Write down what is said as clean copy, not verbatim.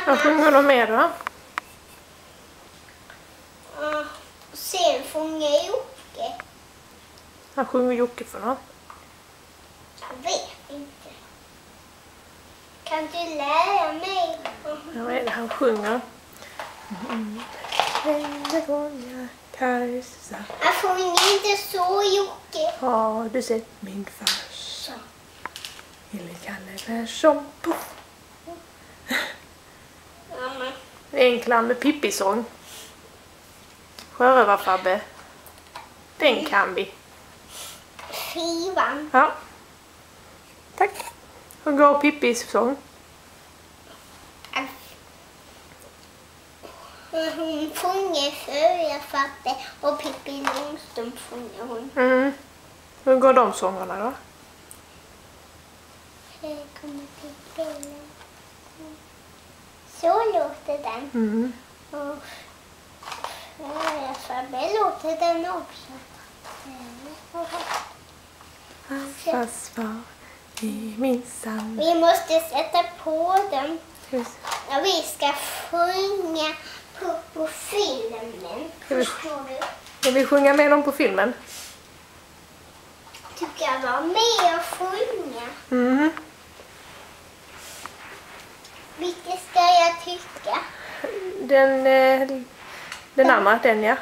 Vad sjunger de med då? Sen sjunger Jocke. Vad sjunger Jocke för något? Jag vet inte. Kan du lära mig? Ja, vad är det han sjunger? Jag sjunger inte så, Jocke. Har du sett min farsa? Lille Kalle Persson. Mamma. Det är en Klamme Pippi-sång. Sjörövar-Fabbe. Den kan vi. Skivan. Ja. Tack. Hur går Pippis sång? Hon sjunger Sjörövar-Fabbe och Pippi Långstrump sjunger hon. Hur går de sångerna då? Här kommer Pippi. Så låter den. Och Sjörövar-Fabbe låter den också. Farfars far är minsann. Vi måste sätta på den. Ska Ja, vi ska sjunga på filmen. vi- Förstår du? Ska vi sjunga med dem på filmen? Du kan vara med och sjunga. Vilket ska jag tycka? Den andra, den ja.